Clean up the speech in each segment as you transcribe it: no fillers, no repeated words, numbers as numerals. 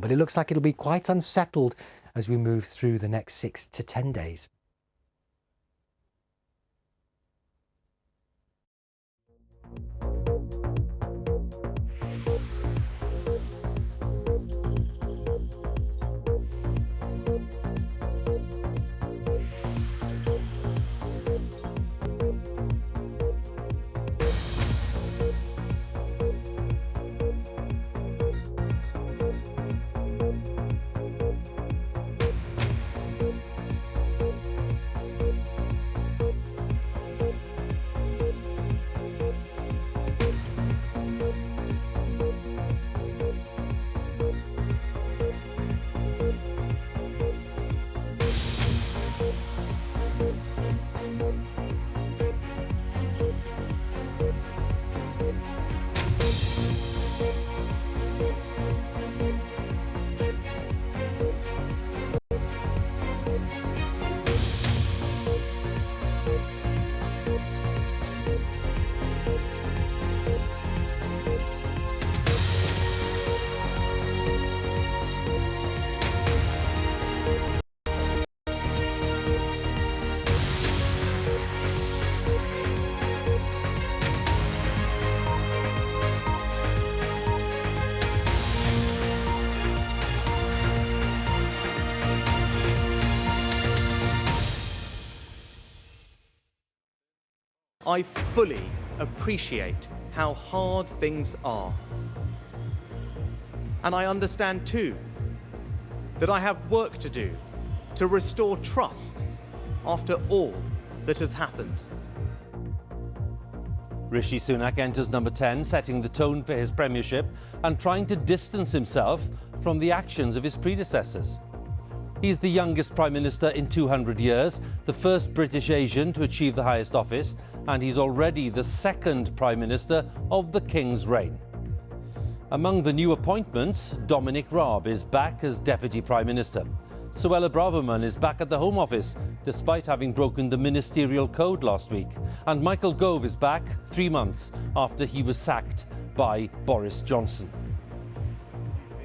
But it looks like it'll be quite unsettled as we move through the next 6 to 10 days. I fully appreciate how hard things are. And I understand too that I have work to do to restore trust after all that has happened. Rishi Sunak enters number 10, setting the tone for his premiership and trying to distance himself from the actions of his predecessors. He's the youngest Prime Minister in 200 years, the first British Asian to achieve the highest office, and he's already the second Prime Minister of the King's reign. Among the new appointments, Dominic Raab is back as Deputy Prime Minister. Suella Braverman is back at the Home Office, despite having broken the ministerial code last week. And Michael Gove is back 3 months after he was sacked by Boris Johnson.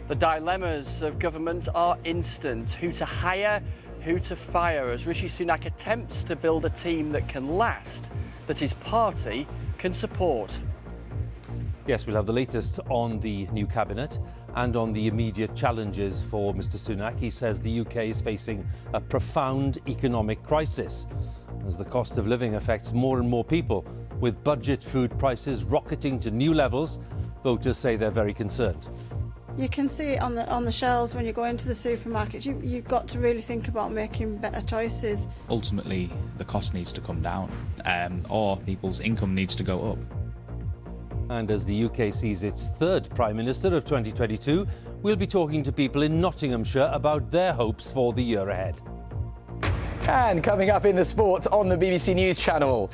The dilemmas of government are instant. Who to hire, who to fire, as Rishi Sunak attempts to build a team that can last, that his party can support. Yes, we'll have the latest on the new cabinet and on the immediate challenges for Mr Sunak. He says the UK is facing a profound economic crisis as the cost of living affects more and more people. With budget food prices rocketing to new levels, voters say they're very concerned. You can see it on the shelves when you go into the supermarkets. You've got to really think about making better choices. Ultimately, the cost needs to come down, or people's income needs to go up. And as the UK sees its third Prime Minister of 2022, we'll be talking to people in Nottinghamshire about their hopes for the year ahead. And coming up in the sport on the BBC News Channel.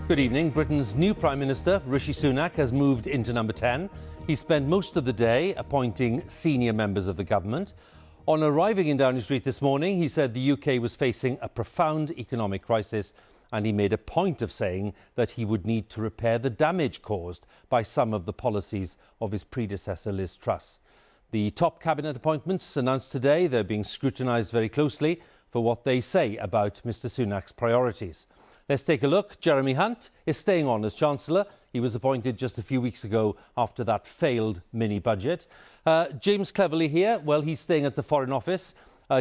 Good evening. Britain's new Prime Minister, Rishi Sunak, has moved into number 10. He spent most of the day appointing senior members of the government. On arriving in Downing Street this morning, he said the UK was facing a profound economic crisis, and he made a point of saying that he would need to repair the damage caused by some of the policies of his predecessor, Liz Truss. The top cabinet appointments announced today, they're being scrutinised very closely for what they say about Mr Sunak's priorities. Let's take a look. Jeremy Hunt is staying on as Chancellor. He was appointed just a few weeks ago after that failed mini-budget. James Cleverly here, well, he's staying at the Foreign Office,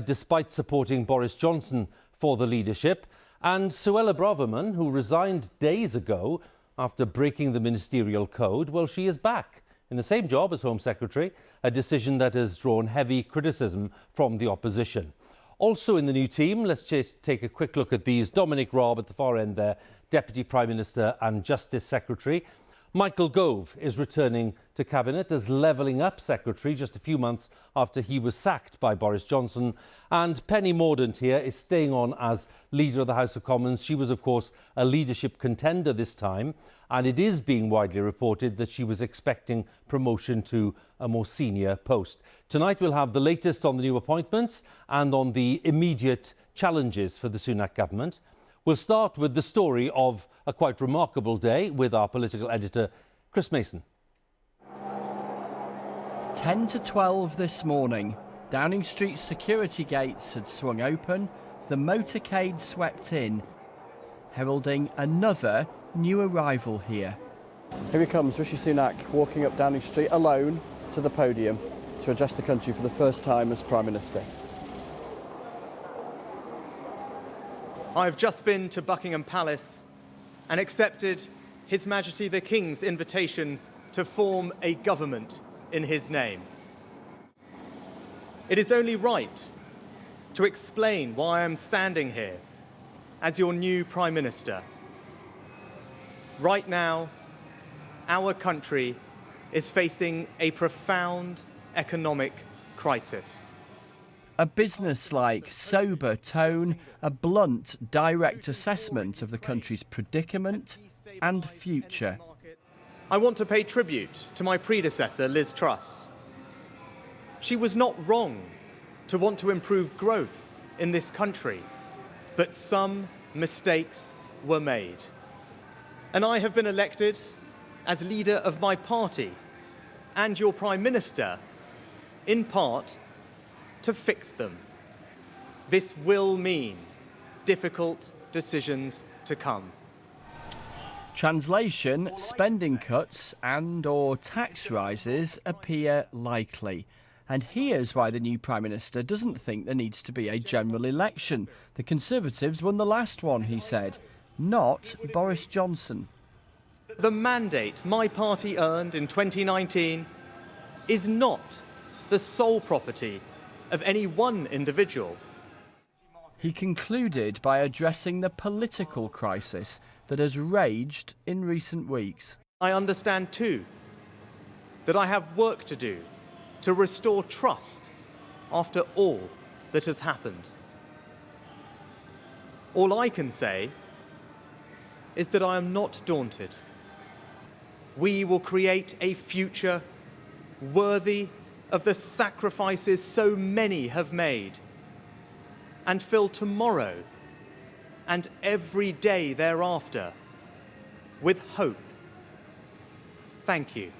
despite supporting Boris Johnson for the leadership. And Suella Braverman, who resigned days ago after breaking the ministerial code, well, she is back in the same job as Home Secretary, a decision that has drawn heavy criticism from the opposition. Also in the new team, let's just take a quick look at these. Dominic Raab at the far end there, Deputy Prime Minister and Justice Secretary. Michael Gove is returning to Cabinet as Levelling Up Secretary just a few months after he was sacked by Boris Johnson. And Penny Mordaunt here is staying on as Leader of the House of Commons. She was, of course, a leadership contender this time, and it is being widely reported that she was expecting promotion to a more senior post. Tonight we'll have the latest on the new appointments and on the immediate challenges for the Sunak government. We'll start with the story of a quite remarkable day with our political editor, Chris Mason. 10 to 12 this morning, Downing Street's security gates had swung open, the motorcade swept in, heralding another new arrival here. Here he comes, Rishi Sunak, walking up Downing Street alone to the podium to address the country for the first time as Prime Minister. I've just been to Buckingham Palace and accepted His Majesty the King's invitation to form a government in his name. It is only right to explain why I'm standing here as your new Prime Minister. Right now, our country is facing a profound economic crisis. A business-like, sober tone, a blunt, direct assessment of the country's predicament and future. I want to pay tribute to my predecessor, Liz Truss. She was not wrong to want to improve growth in this country, but some mistakes were made. And I have been elected as leader of my party and your Prime Minister, in part, to fix them. This will mean difficult decisions to come. Translation, spending cuts and/or tax rises appear likely. And here's why the new Prime Minister doesn't think there needs to be a general election. The Conservatives won the last one, he said, not Boris Johnson. The mandate my party earned in 2019 is not the sole property of any one individual. He concluded by addressing the political crisis that has raged in recent weeks. I understand too that I have work to do to restore trust after all that has happened. All I can say is that I am not daunted. We will create a future worthy of the sacrifices so many have made, and fill tomorrow and every day thereafter with hope. Thank you.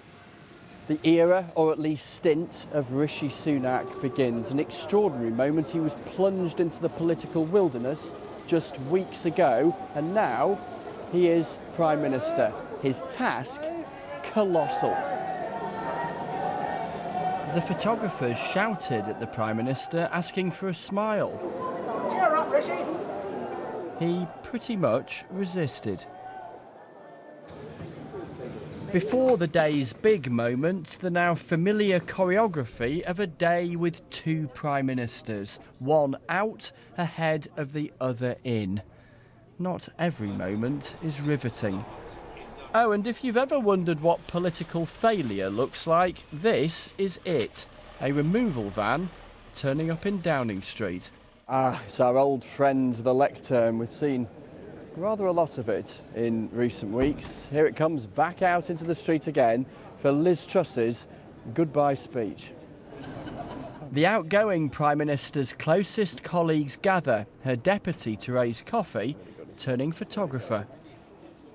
The era, or at least stint, of Rishi Sunak begins. An extraordinary moment. He was plunged into the political wilderness just weeks ago, and now he is Prime Minister. His task, colossal. The photographers shouted at the Prime Minister, asking for a smile. Cheer up, Rishi! He pretty much resisted. Before the day's big moment, the now familiar choreography of a day with two Prime Ministers, one out ahead of the other in. Not every moment is riveting. Oh, and if you've ever wondered what political failure looks like, this is it. A removal van turning up in Downing Street. It's our old friend, the lectern. We've seen rather a lot of it in recent weeks. Here it comes back out into the street again for Liz Truss's goodbye speech. The outgoing Prime Minister's closest colleagues gather, her deputy Therese Coffey turning photographer.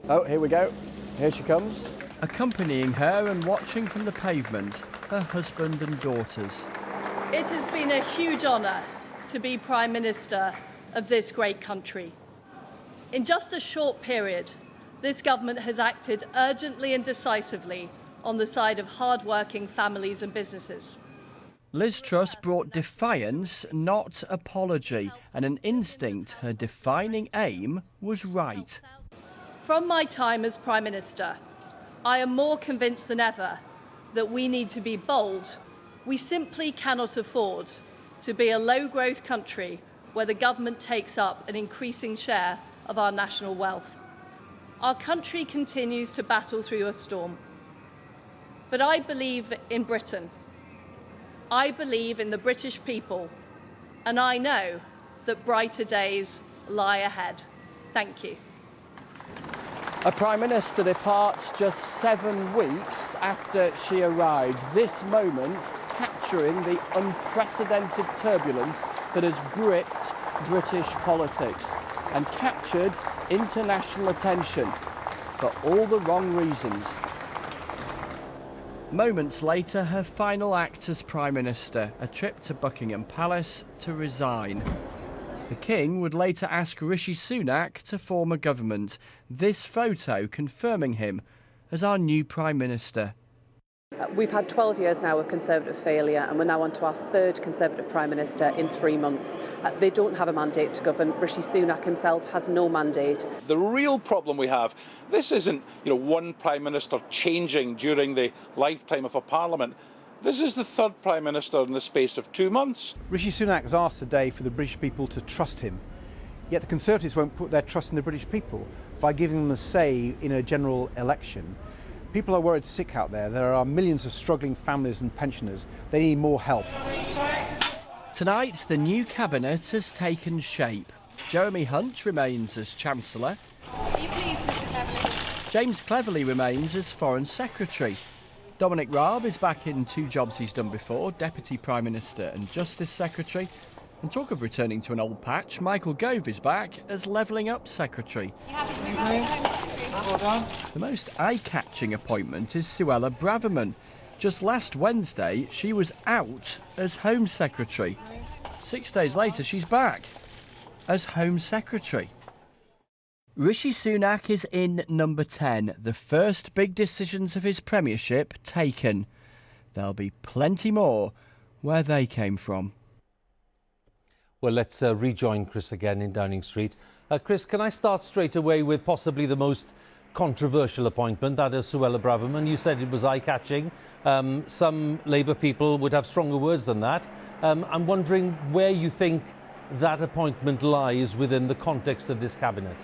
Oh, here we go. Here she comes. Accompanying her and watching from the pavement, her husband and daughters. It has been a huge honour to be Prime Minister of this great country. In just a short period, this government has acted urgently and decisively on the side of hard-working families and businesses. Liz Truss brought defiance, not apology, and an instinct her defining aim was right. From my time as Prime Minister, I am more convinced than ever that we need to be bold. We simply cannot afford to be a low-growth country where the government takes up an increasing share of our national wealth. Our country continues to battle through a storm. But I believe in Britain. I believe in the British people. And I know that brighter days lie ahead. Thank you. A Prime Minister departs just 7 weeks after she arrived. This moment capturing the unprecedented turbulence that has gripped British politics and captured international attention for all the wrong reasons. Moments later, her final act as Prime Minister, a trip to Buckingham Palace to resign. The King would later ask Rishi Sunak to form a government, this photo confirming him as our new Prime Minister. We've had 12 years now of Conservative failure and we're now on to our third Conservative Prime Minister in 3 months. They don't have a mandate to govern. Rishi Sunak himself has no mandate. The real problem we have, this isn't one Prime Minister changing during the lifetime of a Parliament. This is the third Prime Minister in the space of 2 months. Rishi Sunak has asked today for the British people to trust him. Yet the Conservatives won't put their trust in the British people by giving them a say in a general election. People are worried sick out there. There are millions of struggling families and pensioners. They need more help. Tonight, the new cabinet has taken shape. Jeremy Hunt remains as Chancellor. Are you pleased, Mr. Cleverly? James Cleverly remains as Foreign Secretary. Dominic Raab is back in 2 jobs he's done before, Deputy Prime Minister and Justice Secretary. And talk of returning to an old patch, Michael Gove is back as Levelling Up Secretary. The most eye-catching appointment is Suella Braverman. Just last Wednesday, she was out as Home Secretary. 6 days later, she's back as Home Secretary. Rishi Sunak is in number 10, the first big decisions of his premiership taken. There'll be plenty more where they came from. Well, let's rejoin Chris again in Downing Street. Chris, can I start straight away with possibly the most controversial appointment, that is Suella Braverman. You said it was eye-catching. Some Labour people would have stronger words than that. I'm wondering where you think that appointment lies within the context of this cabinet.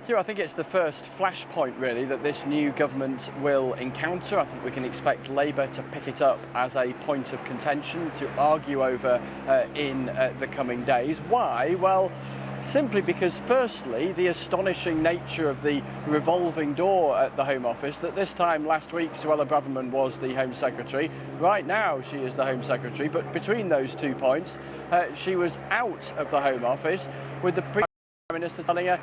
Huw, I think it's the first flashpoint, really, that this new government will encounter. I think we can expect Labour to pick it up as a point of contention to argue over in the coming days. Why? Well, simply because, firstly, the astonishing nature of the revolving door at the Home Office, that this time last week Suella Braverman was the Home Secretary. Right now she is the Home Secretary, but between those 2 points, she was out of the Home Office with the Prime Minister telling her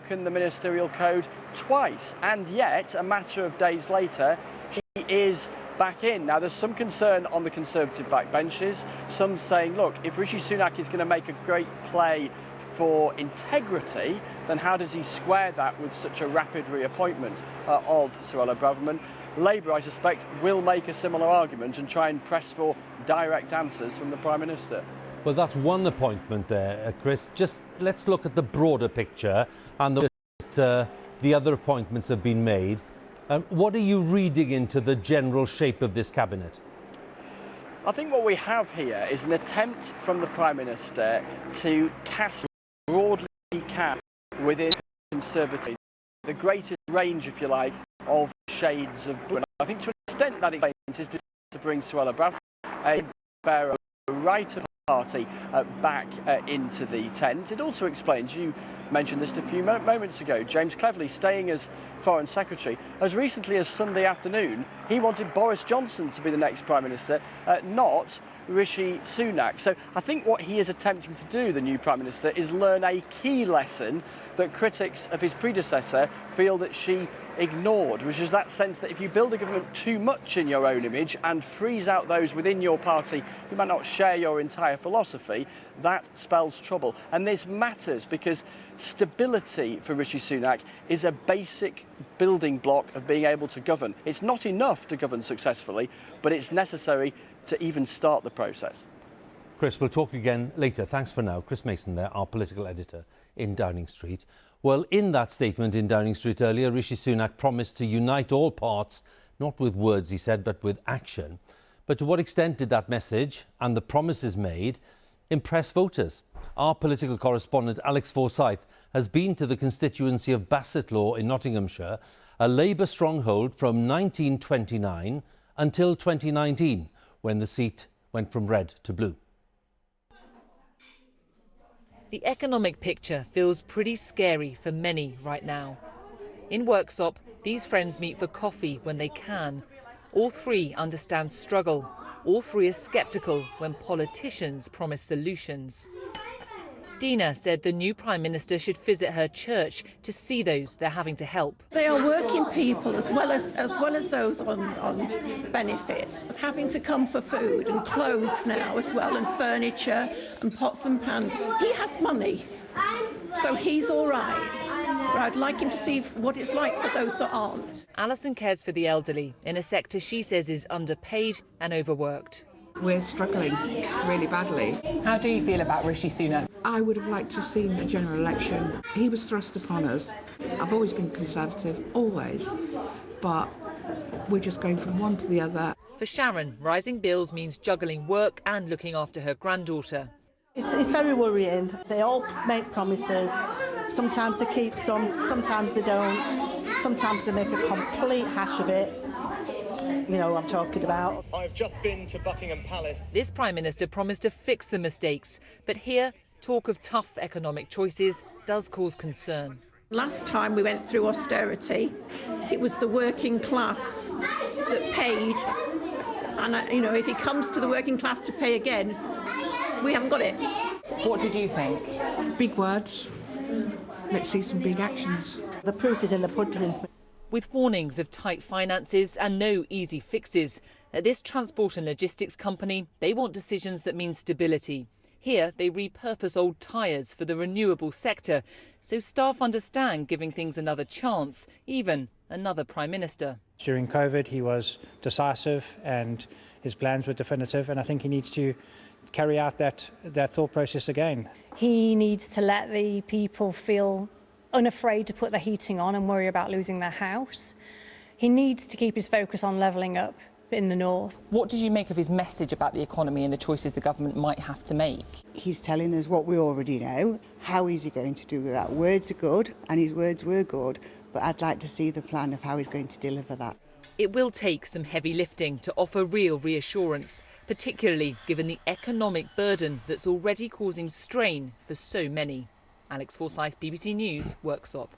the ministerial code twice, and yet a matter of days later she is back in. Now there's some concern on the Conservative backbenches, some saying, look, if Rishi Sunak is going to make a great play for integrity, then how does he square that with such a rapid reappointment of Suella Braverman? Labour, I suspect, will make a similar argument and try and press for direct answers from the Prime Minister. Well, that's one appointment there, Chris. Just let's look at the broader picture and the other appointments have been made. What are you reading into the general shape of this cabinet? I think what we have here is an attempt from the Prime Minister to cast broadly can within Conservative the greatest range, if you like, of shades of blue. And I think to an extent that explains is to bring Suella Braverman, a bearer right of party back into the tent. It also explains, you mentioned this a few moments ago, James Cleverly staying as Foreign Secretary. As recently as Sunday afternoon, he wanted Boris Johnson to be the next Prime Minister, not Rishi Sunak. So I think what he is attempting to do, the new Prime Minister, is learn a key lesson that critics of his predecessor feel that she ignored, which is that sense that if you build a government too much in your own image and freeze out those within your party who might not share your entire philosophy, that spells trouble. And this matters because stability for Rishi Sunak is a basic building block of being able to govern. It's not enough to govern successfully, but it's necessary to even start the process. Chris, we'll talk again later. Thanks for now. Chris Mason there, our political editor in Downing Street. Well, in that statement in Downing Street earlier, Rishi Sunak promised to unite all parts, not with words, he said, but with action. But to what extent did that message and the promises made impress voters? Our political correspondent Alex Forsyth has been to the constituency of Bassetlaw in Nottinghamshire, a Labour stronghold from 1929 until 2019, when the seat went from red to blue. The economic picture feels pretty scary for many right now. In Worksop, these friends meet for coffee when they can. All three understand struggle. All three are sceptical when politicians promise solutions. Dina said the new Prime Minister should visit her church to see those they're having to help. They are working people as well as those on benefits, having to come for food and clothes now as well, and furniture and pots and pans. He has money, so he's all right. But I'd like him to see what it's like for those that aren't. Alison cares for the elderly in a sector she says is underpaid and overworked. We're struggling really badly. How do you feel about Rishi Sunak? I would have liked to have seen a general election. He was thrust upon us. I've always been Conservative, always, but we're just going from one to the other. For Sharon, rising bills means juggling work and looking after her granddaughter. It's very worrying. They all make promises. Sometimes they keep some, sometimes they don't. Sometimes they make a complete hash of it. You know what I'm talking about. I've just been to Buckingham Palace. This Prime Minister promised to fix the mistakes, but here, talk of tough economic choices does cause concern. Last time we went through austerity, it was the working class that paid. And, you know, if he comes to the working class to pay again, we haven't got it. What did you think? Big words. Let's see some big actions. The proof is in the pudding. With warnings of tight finances and no easy fixes, at this transport and logistics company, they want decisions that mean stability. Here, they repurpose old tyres for the renewable sector, so staff understand giving things another chance, even another Prime Minister. During COVID, he was decisive and his plans were definitive, and I think he needs to carry out that thought process again. He needs to let the people feel unafraid to put their heating on and worry about losing their house. He needs to keep his focus on levelling up in the north. What did you make of his message about the economy and the choices the government might have to make? He's telling us what we already know. How is he going to do that? Words are good, and his words were good, but I'd like to see the plan of how he's going to deliver that. It will take some heavy lifting to offer real reassurance, particularly given the economic burden that's already causing strain for so many. Alex Forsyth, BBC News, Worksop.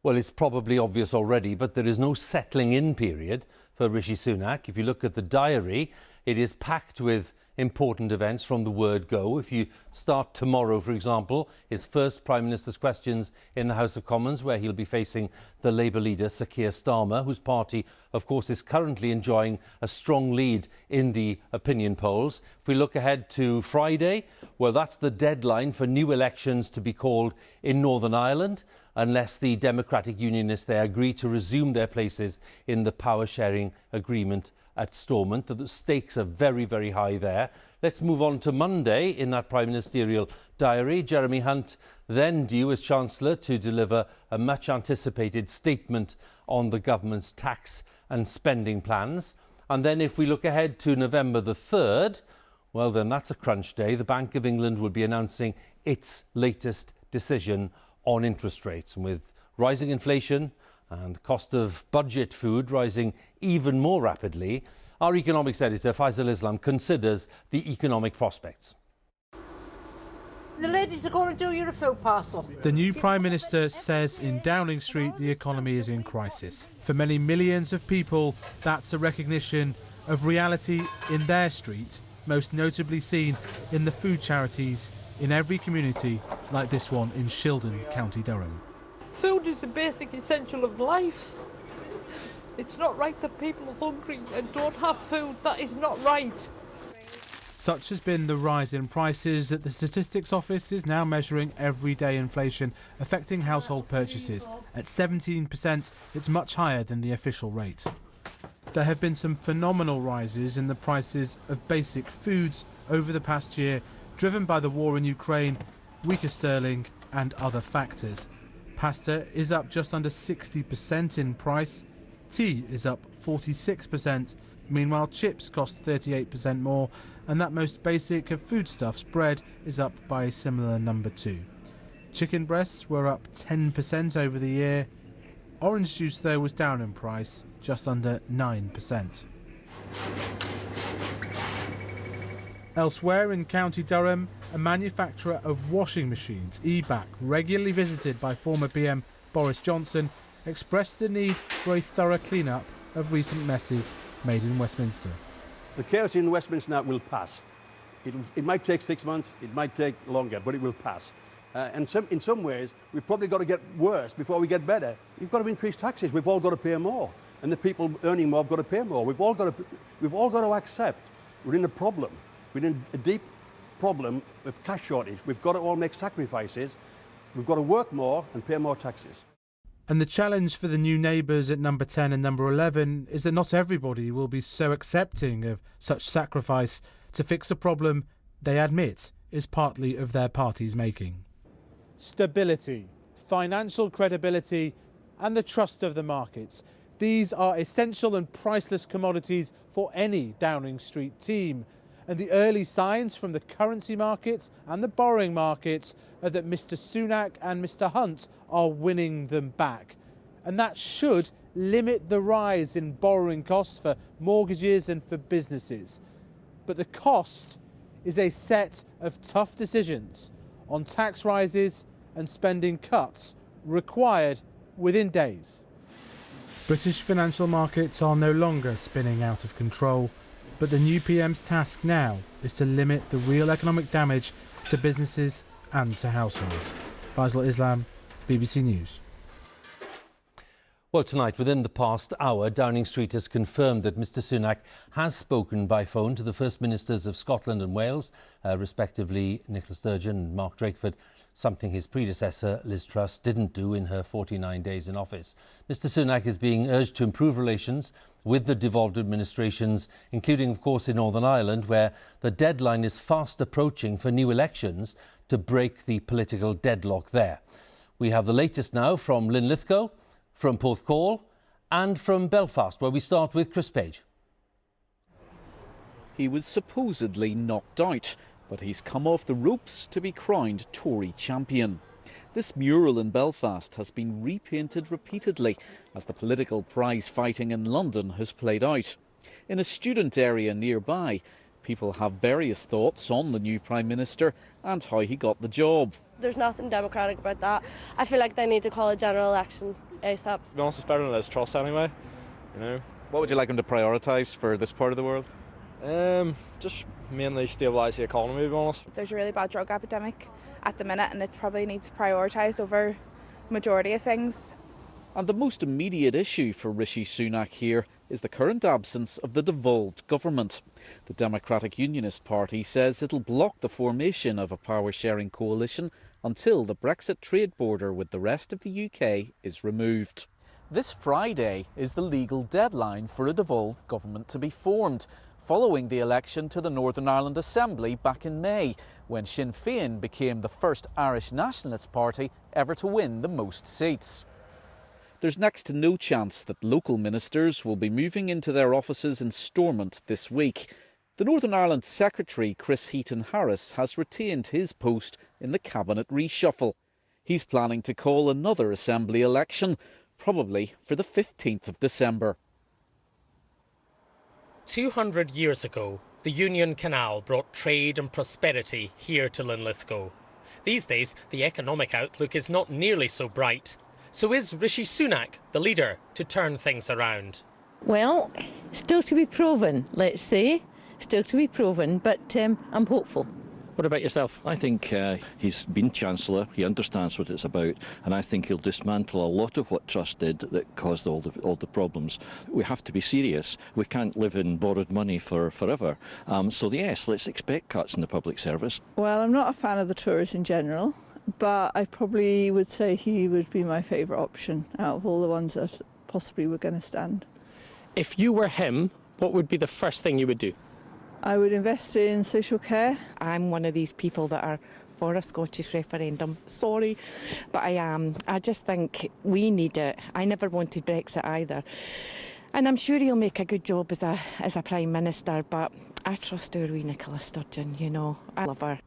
Well, it's probably obvious already, but there is no settling in period for Rishi Sunak. If you look at the diary, it is packed with important events from the word go. If you start tomorrow, for example, his first Prime Minister's questions in the House of Commons, where he'll be facing the Labour leader, Sir Keir Starmer, whose party, of course, is currently enjoying a strong lead in the opinion polls. If we look ahead to Friday, well, that's the deadline for new elections to be called in Northern Ireland, unless the Democratic Unionists there agree to resume their places in the power-sharing agreement at Stormont. The stakes are very, very high there. Let's move on to Monday in that Prime Ministerial diary. Jeremy Hunt then due as Chancellor to deliver a much-anticipated statement on the government's tax and spending plans. And then if we look ahead to November the 3rd, well, then that's a crunch day. The Bank of England will be announcing its latest decision on interest rates. And with rising inflation and the cost of budget food rising even more rapidly, our economics editor, Faisal Islam, considers the economic prospects. The ladies are going to do you a food parcel. The new Prime Minister says in Downing Street the economy is in crisis. For many millions of people, that's a recognition of reality in their street, most notably seen in the food charities in every community like this one in Shildon, County Durham. Food is a basic essential of life. It's not right that people are hungry and don't have food. That is not right. Such has been the rise in prices that the Statistics Office is now measuring everyday inflation affecting household purchases. At 17%, it's much higher than the official rate. There have been some phenomenal rises in the prices of basic foods over the past year, driven by the war in Ukraine, weaker sterling and other factors. Pasta is up just under 60% in price. Tea is up 46%. Meanwhile, chips cost 38% more, and that most basic of foodstuffs, bread, is up by a similar number too. Chicken breasts were up 10% over the year. Orange juice, though, was down in price, just under 9%. Elsewhere in County Durham, a manufacturer of washing machines, EBAC, regularly visited by former PM Boris Johnson, expressed the need for a thorough clean-up of recent messes made in Westminster. The chaos in Westminster now will pass. It might take 6 months, it might take longer, but it will pass. And in some ways, we've probably got to get worse before we get better. You've got to increase taxes. We've all got to pay more. And the people earning more have got to pay more. We've all got to accept we're in a problem. We're in a deep problem of cash shortage. We've got to all make sacrifices. We've got to work more and pay more taxes. And the challenge for the new neighbours at number 10 and number 11 is that not everybody will be so accepting of such sacrifice to fix a problem they admit is partly of their party's making. Stability, financial credibility and the trust of the markets. These are essential and priceless commodities for any Downing Street team. And the early signs from the currency markets and the borrowing markets are that Mr Sunak and Mr Hunt are winning them back. And that should limit the rise in borrowing costs for mortgages and for businesses. But the cost is a set of tough decisions on tax rises and spending cuts required within days. British financial markets are no longer spinning out of control, but the new PM's task now is to limit the real economic damage to businesses and to households. Faisal Islam, BBC News. Well, tonight, within the past hour, Downing Street has confirmed that Mr Sunak has spoken by phone to the First Ministers of Scotland and Wales, respectively Nicola Sturgeon and Mark Drakeford, something his predecessor, Liz Truss, didn't do in her 49 days in office. Mr Sunak is being urged to improve relations with the devolved administrations, including, of course, in Northern Ireland, where the deadline is fast approaching for new elections to break the political deadlock there. We have the latest now from Linlithgow, from Porthcawl and from Belfast, where we start with Chris Page. He was supposedly knocked out, but he's come off the ropes to be crowned Tory champion. This mural in Belfast has been repainted repeatedly as the political prize fighting in London has played out. In a student area nearby, people have various thoughts on the new Prime Minister and how he got the job. There's nothing democratic about that. I feel like they need to call a general election ASAP. To be honest, it's better than Liz Truss anyway, you know. What would you like him to prioritise for this part of the world? Just mainly stabilise the economy, to be honest. There's a really bad drug epidemic at the minute and it probably needs prioritised over majority of things. And the most immediate issue for Rishi Sunak here is the current absence of the devolved government. The Democratic Unionist Party says it'll block the formation of a power-sharing coalition until the Brexit trade border with the rest of the UK is removed. This Friday is the legal deadline for a devolved government to be formed, following the election to the Northern Ireland Assembly back in May, when Sinn Féin became the first Irish nationalist party ever to win the most seats. There's next to no chance that local ministers will be moving into their offices in Stormont this week. The Northern Ireland Secretary, Chris Heaton-Harris, has retained his post in the cabinet reshuffle. He's planning to call another Assembly election, probably for the 15th of December. 200 years ago, the Union Canal brought trade and prosperity here to Linlithgow. These days, the economic outlook is not nearly so bright. So is Rishi Sunak the leader to turn things around? Well, still to be proven, let's say. Still to be proven, but I'm hopeful. What about yourself? I think he's been Chancellor, he understands what it's about, and I think he'll dismantle a lot of what Truss did that caused all the problems. We have to be serious. We can't live in borrowed money forever. So yes, let's expect cuts in the public service. Well, I'm not a fan of the Tories in general, but I probably would say he would be my favourite option out of all the ones that possibly were going to stand. If you were him, what would be the first thing you would do? I would invest in social care. I'm one of these people that are for a Scottish referendum. Sorry, but I am. I just think we need it. I never wanted Brexit either. And I'm sure he'll make a good job as a Prime Minister, but I trust our wee Nicola Sturgeon, you know. I love her.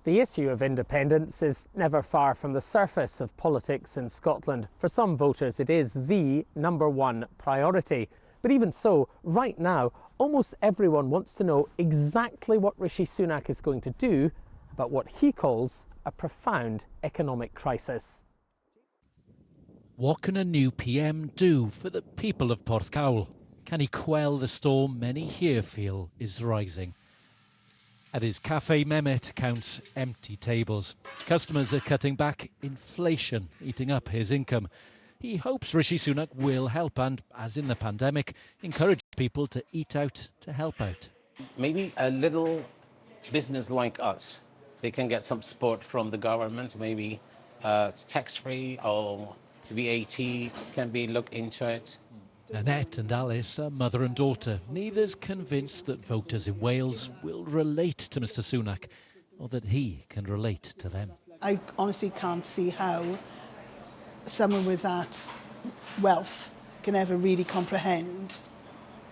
The issue of independence is never far from the surface of politics in Scotland. For some voters, it is the #1 priority. But even so, right now, almost everyone wants to know exactly what Rishi Sunak is going to do about what he calls a profound economic crisis. What can a new PM do for the people of Porthcawl? Can he quell the storm many here feel is rising? At his Café Mehmet counts empty tables. Customers are cutting back, inflation eating up his income. He hopes Rishi Sunak will help and, as in the pandemic, encourage people to eat out to help out. Maybe a little business like us, they can get some support from the government, maybe tax-free or VAT can be looked into it. Annette and Alice are mother and daughter. Neither's convinced that voters in Wales will relate to Mr Sunak or that he can relate to them. I honestly can't see how someone with that wealth can ever really comprehend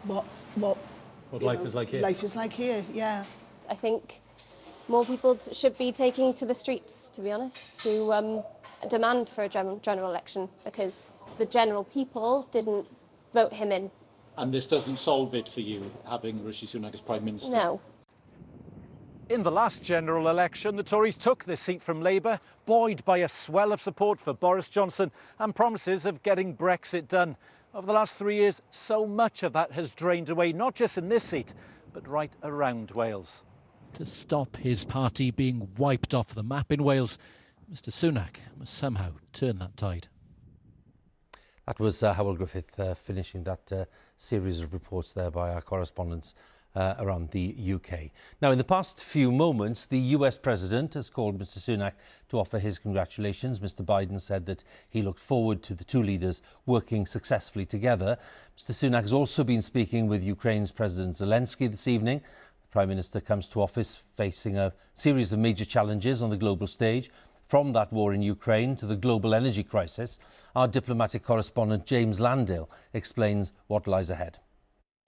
what life is like here. Life is like here, yeah. I think more people should be taking to the streets, to be honest, to demand for a general election, because the general people didn't vote him in. And this doesn't solve it for you, having Rishi Sunak as Prime Minister? No. In the last general election, the Tories took this seat from Labour, buoyed by a swell of support for Boris Johnson and promises of getting Brexit done. Over the last 3 years, so much of that has drained away, not just in this seat, but right around Wales. To stop his party being wiped off the map in Wales, Mr Sunak must somehow turn that tide. That was Hywel Griffith finishing that series of reports there by our correspondents around the UK. Now, in the past few moments, the US President has called Mr Sunak to offer his congratulations. Mr Biden said that he looked forward to the two leaders working successfully together. Mr Sunak has also been speaking with Ukraine's President Zelensky this evening. The Prime Minister comes to office facing a series of major challenges on the global stage, from that war in Ukraine to the global energy crisis. Our diplomatic correspondent James Landale explains what lies ahead.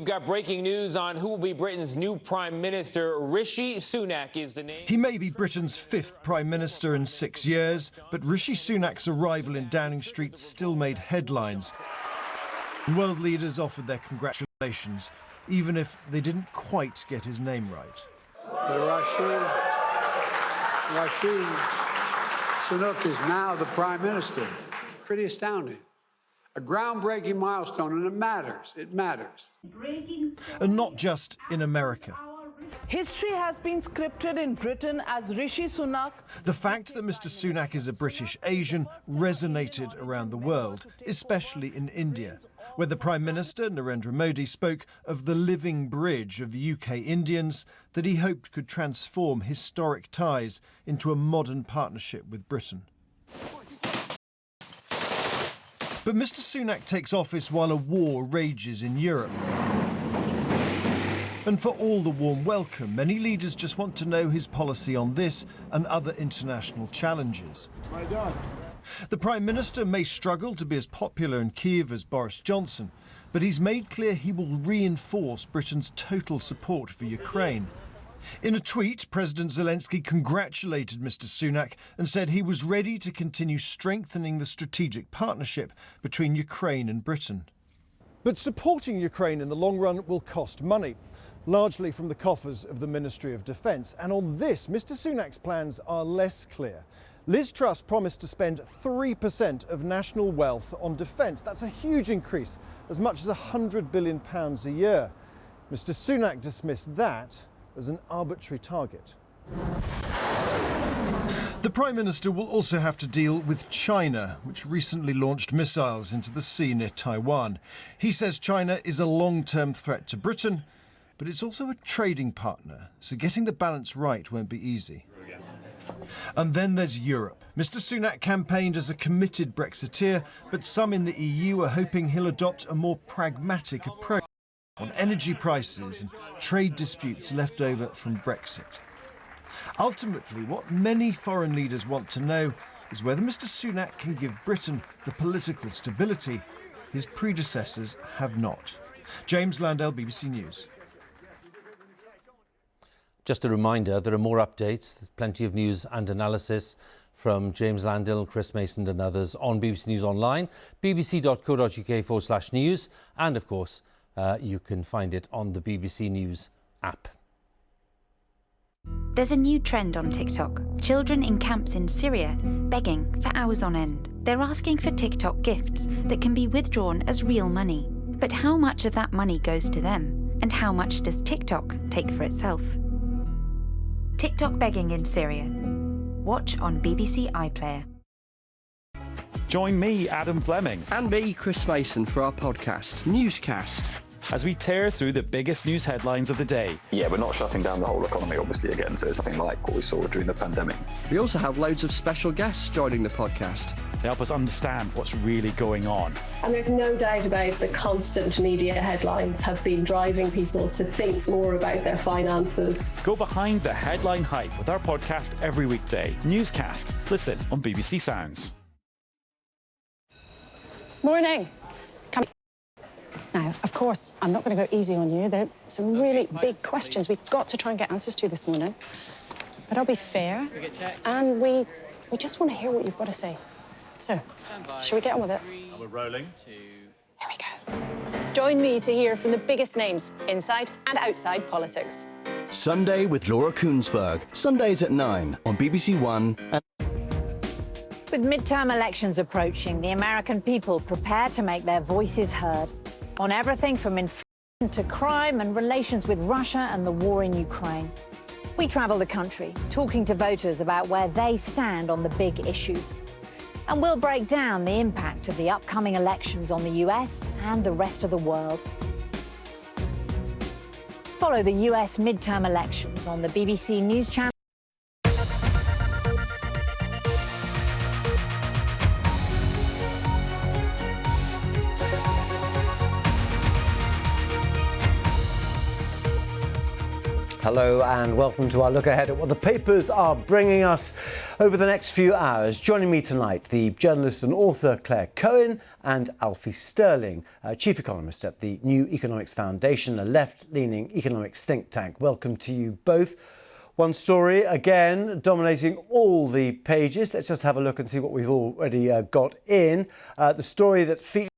We've got breaking news on who will be Britain's new Prime Minister. Rishi Sunak is the name. He may be Britain's 5th Prime Minister in 6 years, but Rishi Sunak's arrival in Downing Street still made headlines. World leaders offered their congratulations, even if they didn't quite get his name right. Rishi Sunak is now the Prime Minister. Pretty astounding. A groundbreaking milestone, and it matters. It matters. And not just in America. History has been scripted in Britain as Rishi Sunak. The fact that Mr Sunak is a British Asian resonated around the world, especially in India, where the Prime Minister, Narendra Modi, spoke of the living bridge of UK Indians that he hoped could transform historic ties into a modern partnership with Britain. But Mr Sunak takes office while a war rages in Europe. And for all the warm welcome, many leaders just want to know his policy on this and other international challenges. The Prime Minister may struggle to be as popular in Kyiv as Boris Johnson, but he's made clear he will reinforce Britain's total support for Ukraine. In a tweet, President Zelensky congratulated Mr Sunak and said he was ready to continue strengthening the strategic partnership between Ukraine and Britain. But supporting Ukraine in the long run will cost money, largely from the coffers of the Ministry of Defence. And on this, Mr Sunak's plans are less clear. Liz Truss promised to spend 3% of national wealth on defence. That's a huge increase, as much as £100 billion a year. Mr Sunak dismissed that as an arbitrary target. The Prime Minister will also have to deal with China, which recently launched missiles into the sea near Taiwan. He says China is a long-term threat to Britain, but it's also a trading partner, so getting the balance right won't be easy. And then there's Europe. Mr Sunak campaigned as a committed Brexiteer, but some in the EU are hoping he'll adopt a more pragmatic approach on energy prices and trade disputes left over from Brexit. Ultimately, what many foreign leaders want to know is whether Mr Sunak can give Britain the political stability his predecessors have not. James Landale, BBC News. Just a reminder, there are more updates, plenty of news and analysis from James Landhill, Chris Mason and others on BBC News Online, bbc.co.uk/news, and of course you can find it on the BBC News app. There's a new trend on TikTok. Children in camps in Syria begging for hours on end. They're asking for TikTok gifts that can be withdrawn as real money. But how much of that money goes to them? And how much does TikTok take for itself? TikTok begging in Syria. Watch on BBC iPlayer. Join me, Adam Fleming. And me, Chris Mason, for our podcast, Newscast. As we tear through the biggest news headlines of the day. Yeah, we're not shutting down the whole economy, obviously, again, so it's something like what we saw during the pandemic. We also have loads of special guests joining the podcast to help us understand what's really going on. And there's no doubt about the constant media headlines have been driving people to think more about their finances. Go behind the headline hype with our podcast every weekday. Newscast. Listen on BBC Sounds. Morning. Now, of course, I'm not going to go easy on you. There are some really big questions we've got to try and get answers to this morning. But I'll be fair, and we just want to hear what you've got to say. So, shall we get on with it? We're rolling. Here we go. Join me to hear from the biggest names inside and outside politics. Sunday with Laura Koonsberg. Sundays at 9 on BBC One. With midterm elections approaching, the American people prepare to make their voices heard on everything from inflation to crime and relations with Russia and the war in Ukraine. We travel the country, talking to voters about where they stand on the big issues. And we'll break down the impact of the upcoming elections on the US and the rest of the world. Follow the US midterm elections on the BBC News Channel. Hello and welcome to our look ahead at what the papers are bringing us over the next few hours. Joining me tonight, the journalist and author Claire Cohen and Alfie Sterling, chief economist at the New Economics Foundation, a left-leaning economics think tank. Welcome to you both. One story, again, dominating all the pages. Let's just have a look and see what we've already got in. The story that features